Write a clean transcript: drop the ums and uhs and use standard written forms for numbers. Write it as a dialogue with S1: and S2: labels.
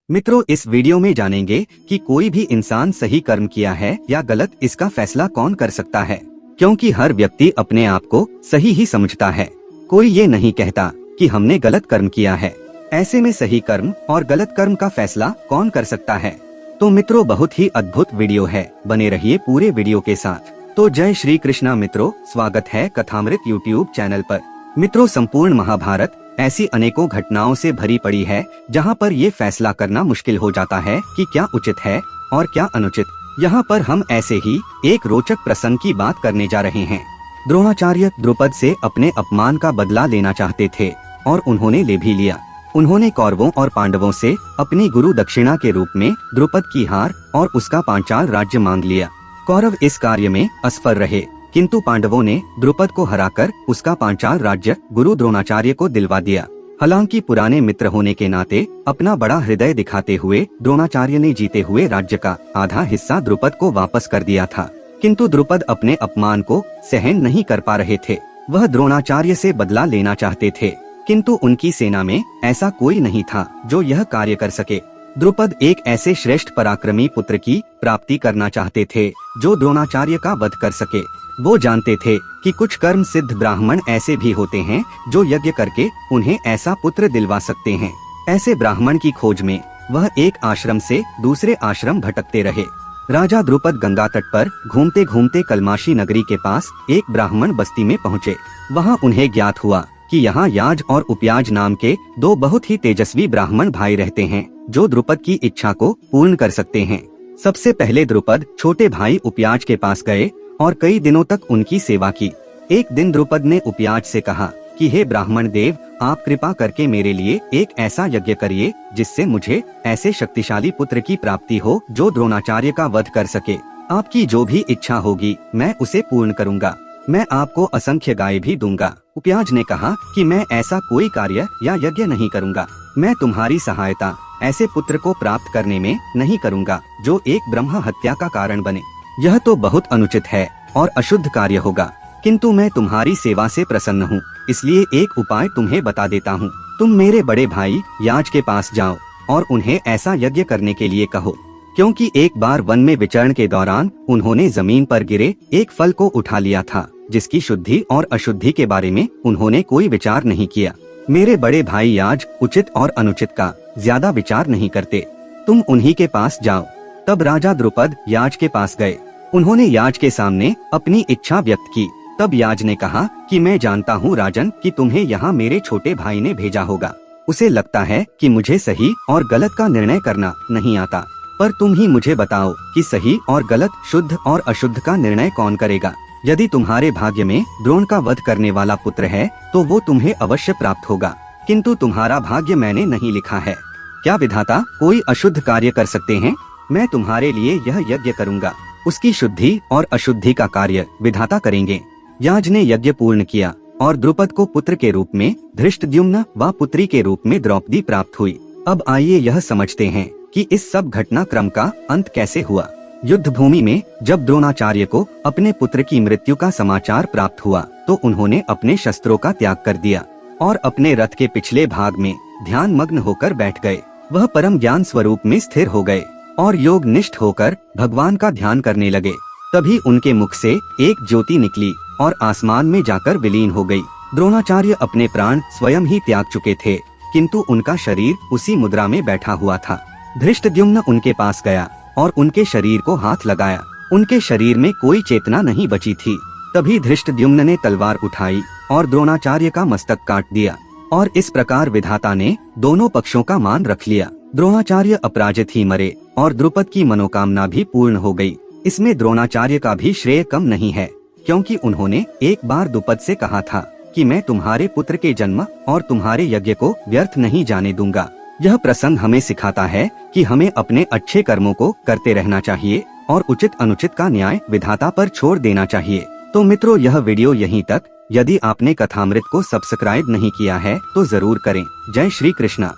S1: मित्रों, इस वीडियो में जानेंगे कि कोई भी इंसान सही कर्म किया है या गलत, इसका फैसला कौन कर सकता है। क्योंकि हर व्यक्ति अपने आप को सही ही समझता है। कोई ये नहीं कहता कि हमने गलत कर्म किया है। ऐसे में सही कर्म और गलत कर्म का फैसला कौन कर सकता है। तो मित्रों, बहुत ही अद्भुत वीडियो है, बने रहिए पूरे वीडियो के साथ। तो जय श्री कृष्णा मित्रों, स्वागत है कथामृत यूट्यूब चैनल पर। मित्रों, संपूर्ण महाभारत ऐसी अनेकों घटनाओं से भरी पड़ी है जहां पर ये फैसला करना मुश्किल हो जाता है कि क्या उचित है और क्या अनुचित। यहाँ पर हम ऐसे ही एक रोचक प्रसंग की बात करने जा रहे हैं। द्रोणाचार्य द्रुपद से अपने अपमान का बदला लेना चाहते थे और उन्होंने ले भी लिया। उन्होंने कौरवों और पांडवों से अपनी गुरु दक्षिणा के रूप में द्रुपद की हार और उसका पांचाल राज्य मांग लिया। कौरव इस कार्य में असफल रहे, किंतु पांडवों ने द्रुपद को हराकर उसका पांचाल राज्य गुरु द्रोणाचार्य को दिलवा दिया। हालांकि पुराने मित्र होने के नाते अपना बड़ा हृदय दिखाते हुए द्रोणाचार्य ने जीते हुए राज्य का आधा हिस्सा द्रुपद को वापस कर दिया था। किंतु द्रुपद अपने अपमान को सहन नहीं कर पा रहे थे। वह द्रोणाचार्य से बदला लेना चाहते थे, किंतु उनकी सेना में ऐसा कोई नहीं था जो यह कार्य कर सके। द्रुपद एक ऐसे श्रेष्ठ पराक्रमी पुत्र की प्राप्ति करना चाहते थे जो द्रोणाचार्य का वध कर सके। वो जानते थे कि कुछ कर्म सिद्ध ब्राह्मण ऐसे भी होते हैं जो यज्ञ करके उन्हें ऐसा पुत्र दिलवा सकते हैं। ऐसे ब्राह्मण की खोज में वह एक आश्रम से दूसरे आश्रम भटकते रहे। राजा द्रुपद गंगा तट पर घूमते घूमते कलमाशी नगरी के पास एक ब्राह्मण बस्ती में पहुँचे। वहाँ उन्हें ज्ञात हुआ कि यहाँ याज और उपयाज नाम के दो बहुत ही तेजस्वी ब्राह्मण भाई रहते हैं जो द्रुपद की इच्छा को पूर्ण कर सकते हैं। सबसे पहले द्रुपद छोटे भाई उपयाज के पास गए और कई दिनों तक उनकी सेवा की। एक दिन द्रुपद ने उपयाज से कहा कि हे ब्राह्मण देव, आप कृपा करके मेरे लिए एक ऐसा यज्ञ करिए जिससे मुझे ऐसे शक्तिशाली पुत्र की प्राप्ति हो जो द्रोणाचार्य का वध कर सके। आपकी जो भी इच्छा होगी मैं उसे पूर्ण करूंगा। मैं आपको असंख्य गाय भी दूंगा। उपयाज ने कहा कि मैं ऐसा कोई कार्य या यज्ञ नहीं करूंगा। मैं तुम्हारी सहायता ऐसे पुत्र को प्राप्त करने में नहीं करूंगा जो एक ब्रह्म हत्या का कारण बने। यह तो बहुत अनुचित है और अशुद्ध कार्य होगा, किंतु मैं तुम्हारी सेवा से प्रसन्न हूँ, इसलिए एक उपाय तुम्हें बता देता हूँ। तुम मेरे बड़े भाई याज के पास जाओ और उन्हें ऐसा यज्ञ करने के लिए कहो। क्योंकि एक बार वन में विचरण के दौरान उन्होंने जमीन पर गिरे एक फल को उठा लिया था जिसकी शुद्धि और अशुद्धि के बारे में उन्होंने कोई विचार नहीं किया। मेरे बड़े भाई याज उचित और अनुचित का ज्यादा विचार नहीं करते। तुम उन्हीं के पास जाओ। तब राजा द्रुपद याज के पास गए। उन्होंने याज के सामने अपनी इच्छा व्यक्त की। तब याज ने कहा कि मैं जानता हूँ राजन कि तुम्हें यहाँ मेरे छोटे भाई ने भेजा होगा। उसे लगता है कि मुझे सही और गलत का निर्णय करना नहीं आता, पर तुम ही मुझे बताओ कि सही और गलत, शुद्ध और अशुद्ध का निर्णय कौन करेगा। यदि तुम्हारे भाग्य में द्रोण का वध करने वाला पुत्र है तो वो तुम्हें अवश्य प्राप्त होगा, किंतु तुम्हारा भाग्य मैंने नहीं लिखा है। क्या विधाता कोई अशुद्ध कार्य कर सकते हैं? मैं तुम्हारे लिए यह यज्ञ करूंगा, उसकी शुद्धि और अशुद्धि का कार्य विधाता करेंगे। याज ने यज्ञ पूर्ण किया और द्रुपद को पुत्र के रूप में धृष्टद्युम्न व पुत्री के रूप में द्रौपदी प्राप्त हुई। अब आइए यह समझते हैं कि इस सब घटनाक्रम का अंत कैसे हुआ। युद्ध भूमि में जब द्रोणाचार्य को अपने पुत्र की मृत्यु का समाचार प्राप्त हुआ तो उन्होंने अपने शस्त्रों का त्याग कर दिया और अपने रथ के पिछले भाग में ध्यान मग्न होकर बैठ गए। वह परम ज्ञान स्वरूप में स्थिर हो गए और योग निष्ठ होकर भगवान का ध्यान करने लगे। तभी उनके मुख से एक ज्योति निकली और आसमान में जाकर विलीन हो गई। द्रोणाचार्य अपने प्राण स्वयं ही त्याग चुके थे, किंतु उनका शरीर उसी मुद्रा में बैठा हुआ था। धृष्टद्युम्न उनके पास गया और उनके शरीर को हाथ लगाया। उनके शरीर में कोई चेतना नहीं बची थी। तभी धृष्टद्युम्न ने तलवार उठाई और द्रोणाचार्य का मस्तक काट दिया और इस प्रकार विधाता ने दोनों पक्षों का मान रख लिया। द्रोणाचार्य अपराजित ही मरे और द्रुपद की मनोकामना भी पूर्ण हो गई। इसमें द्रोणाचार्य का भी श्रेय कम नहीं है, क्योंकि उन्होंने एक बार द्रुपद से कहा था कि मैं तुम्हारे पुत्र के जन्म और तुम्हारे यज्ञ को व्यर्थ नहीं जाने दूंगा। यह प्रसंग हमें सिखाता है कि हमें अपने अच्छे कर्मों को करते रहना चाहिए और उचित अनुचित का न्याय विधाता पर छोड़ देना चाहिए। तो मित्रों, यह वीडियो यहीं तक। यदि आपने कथामृत को सब्सक्राइब नहीं किया है तो जरूर करें। जय श्री कृष्णा।